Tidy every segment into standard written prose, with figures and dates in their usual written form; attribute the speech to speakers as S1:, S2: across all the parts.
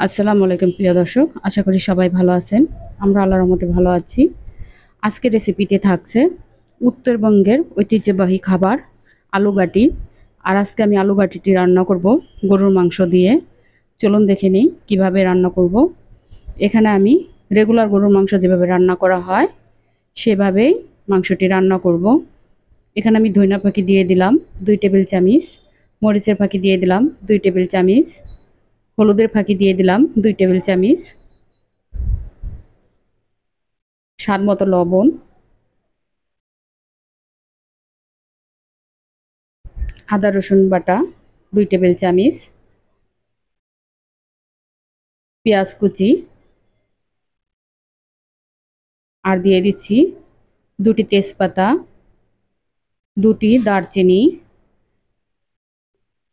S1: আসসালামু আলাইকুম প্রিয় দর্শক, আশা করি সবাই ভালো আছেন। আমরা আল্লাহর রহমতে ভালো আছি। আজকের রেসিপিতে থাকছে উত্তরবঙ্গের ঐতিহ্যবাহী খাবার আলু গাটি। আর আজকে আমি আলু গাটিটি রান্না করব গরুর মাংস দিয়ে। চলুন দেখে নিই কীভাবে রান্না করব। এখানে আমি রেগুলার গরুর মাংস যেভাবে রান্না করা হয় সেভাবেই মাংসটি রান্না করব। এখানে আমি ধনিয়া ফাঁকি দিয়ে দিলাম 2 টেবিল চামচ, মরিচের ফাঁকি দিয়ে দিলাম 2 টেবিল চামচ, হলুদের ফাঁকি দিয়ে দিলাম 2 টেবিল চামচ, স্বাদ মতো লবণ, আদা রসুন বাটা 2 টেবিল চামচ, পেঁয়াজ কুচি, আর দিয়ে দিচ্ছি 2টি তেজপাতা, 2টি দারচিনি,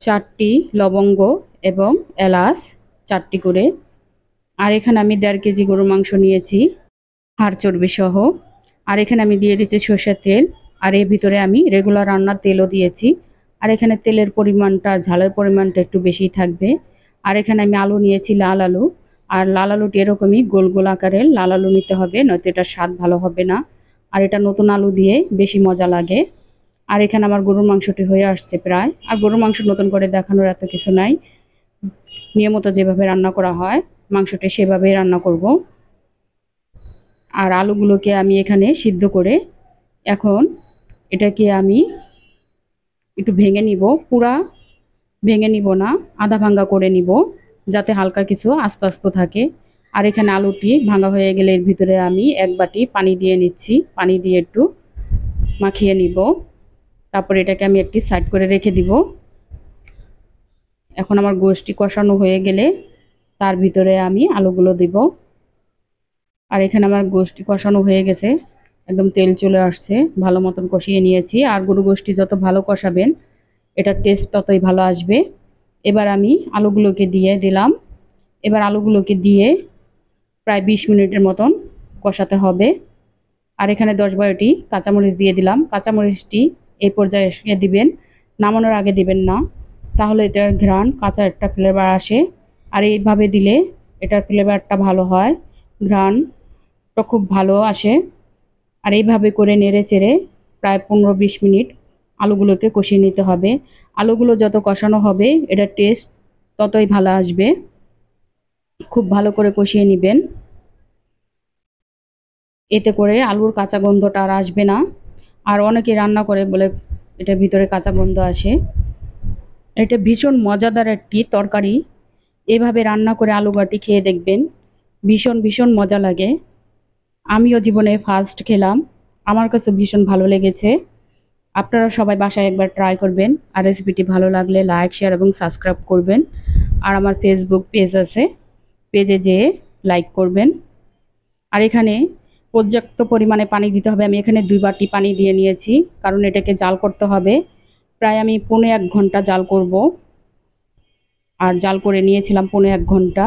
S1: 4টি লবঙ্গ এবং এলাচ 4টি করে। আর এখানে আমি 1.5 কেজি গরুর মাংস নিয়েছি হাড় চর্বি সহ। আর এখানে আমি দিয়ে দিচ্ছি সরষের তেল, আর এর ভিতরে আমি রেগুলার রান্নার তেলও দিয়েছি। আর এখানে তেলের পরিমাণটা, ঝালের পরিমাণটা একটু বেশি থাকবে। আর এখানে আমি আলু নিয়েছি, লাল আলু। আর লাল আলুটি এরকমই গোল গোল আকারের লাল আলু নিতে হবে, নয়তো এটার স্বাদ ভালো হবে না। আর এটা নতুন আলু দিয়ে বেশি মজা লাগে। আর এখানে আমার গরুর মাংসটি হয়ে আসছে প্রায়। আর গরুর মাংস নতুন করে দেখানোর এত কিছু নাই, নিয়মিত যেভাবে রান্না করা হয় মাংসটি সেভাবেই রান্না করব। আর আলুগুলোকে আমি এখানে সিদ্ধ করে এখন এটাকে আমি একটু ভেঙে নিব, পুরা ভেঙে নিব না, আধা ভাঙ্গা করে নিব, যাতে হালকা কিছু আস্তে আস্তে থাকে। আর এখানে আলুটি ভাঙা হয়ে গেলে এর ভিতরে আমি 1 বাটি পানি দিয়ে নিচ্ছি, পানি দিয়ে একটু মাখিয়ে নিব। তারপর এটাকে আমি একটি সাইড করে রেখে দিব। এখন আমার গোশটি কষানো হয়ে গেলে তার ভিতরে আমি আলুগুলো দিব। আর এখানে আমার গোশটি কষানো হয়ে গেছে, একদম তেল চলে আসছে, ভালো মতন কষিয়ে নিয়েছি। আর গরু গোশটি যত ভালো কষাবেন এটার টেস্ট ততই ভালো আসবে। এবার আমি আলুগুলোকে দিয়ে দিলাম। এবার আলুগুলোকে দিয়ে প্রায় 20 মিনিটের মতন কষাতে হবে। আর এখানে 10-12টি কাঁচামরিচ দিয়ে দিলাম। কাঁচামরিচটি এই পর্যায়ে এসে দিবেন, নামানোর আগে দিবেন না, তাহলে এটার ঘ্রাণ কাঁচা একটা ফ্লেভার আসে। আর এইভাবে দিলে এটার ফ্লেভারটা ভালো হয়, ঘ্রাণটা খুব ভালো আসে। আর এইভাবে করে নেড়ে চেড়ে প্রায় 15-20 মিনিট আলুগুলোকে কষিয়ে নিতে হবে। আলুগুলো যত কষানো হবে এটার টেস্ট ততই ভালো আসবে। খুব ভালো করে কষিয়ে নেবেন, এতে করে আলুর কাঁচা গন্ধটা আর আসবে না। আর অনেকে রান্না করে বলে এটার ভিতরে কাঁচা গন্ধ আসে। এটা ভীষণ মজাদার একটি তরকারি। এভাবে রান্না করে আলু গাটি খেয়ে দেখবেন, ভীষণ ভীষণ মজা লাগে। আমিও জীবনে ফার্স্ট খেলাম, আমার কাছে ভীষণ ভালো লেগেছে। আপনারা সবাই বাসায় একবার ট্রাই করবেন। আর রেসিপিটি ভালো লাগলে লাইক, শেয়ার এবং সাবস্ক্রাইব করবেন। আর আমার ফেসবুক পেজ আছে, পেজে যেয়ে লাইক করবেন। আর এখানে পর্যাপ্ত পরিমাণে পানি দিতে হবে। আমি এখানে 2 বাটি পানি দিয়ে নিয়েছি, কারণ এটাকে জাল করতে হবে। প্রায় আমি 1.5 ঘন্টা জাল করব। আর জাল করে নিয়েছিলাম 1.5 ঘন্টা।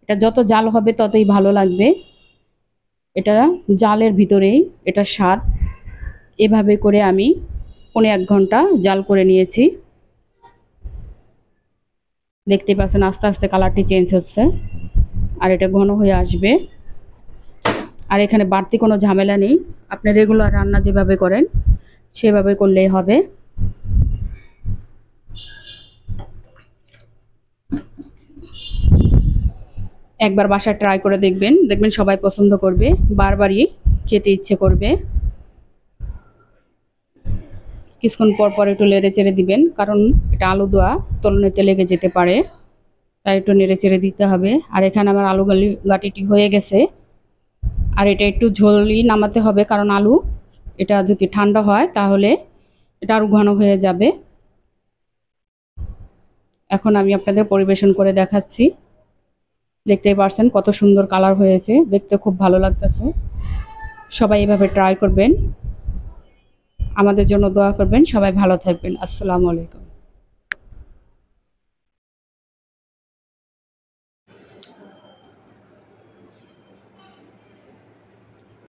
S1: এটা যত জাল হবে ততই ভালো লাগবে, এটা জালের ভিতরেই এটা স্বাদ। এভাবে করে আমি 1.5 ঘন্টা জাল করে নিয়েছি। দেখতে পাচ্ছেন আস্তে আস্তে কালারটি চেঞ্জ হচ্ছে, আর এটা ঘন হয়ে আসবে। আর এখানে বাড়তি কোনো ঝামেলা নেই, আপনি রেগুলার রান্না যেভাবে করেন সেভাবে করলেই হবে। একবার বাসায় ট্রাই করে দেখবেন, দেখবেন সবাই পছন্দ করবে, বারবারই খেতে ইচ্ছে করবে। কিছুক্ষণ পর পর একটু নেড়ে চেড়ে দিবেন, কারণ এটা আলু দেওয়া তলনেতে লেগে যেতে পারে, তাই একটু নেড়ে চেড়ে দিতে হবে। আর এখানে আমার আলু গাটিটি হয়ে গেছে। আর এটা একটু ঝোলই নামাতে হবে, কারণ আলু এটা যদি ঠান্ডা হয় তাহলে এটা আরও ঘন হয়ে যাবে। এখন আমি আপনাদের পরিবেশন করে দেখাচ্ছি। দেখতেই পারছেন কত সুন্দর কালার হয়েছে, দেখতে খুব ভালো লাগতেছে। সবাই এভাবে ট্রাই করবেন, আমাদের জন্য দোয়া করবেন। সবাই ভালো থাকবেন। আসসালামু আলাইকুম।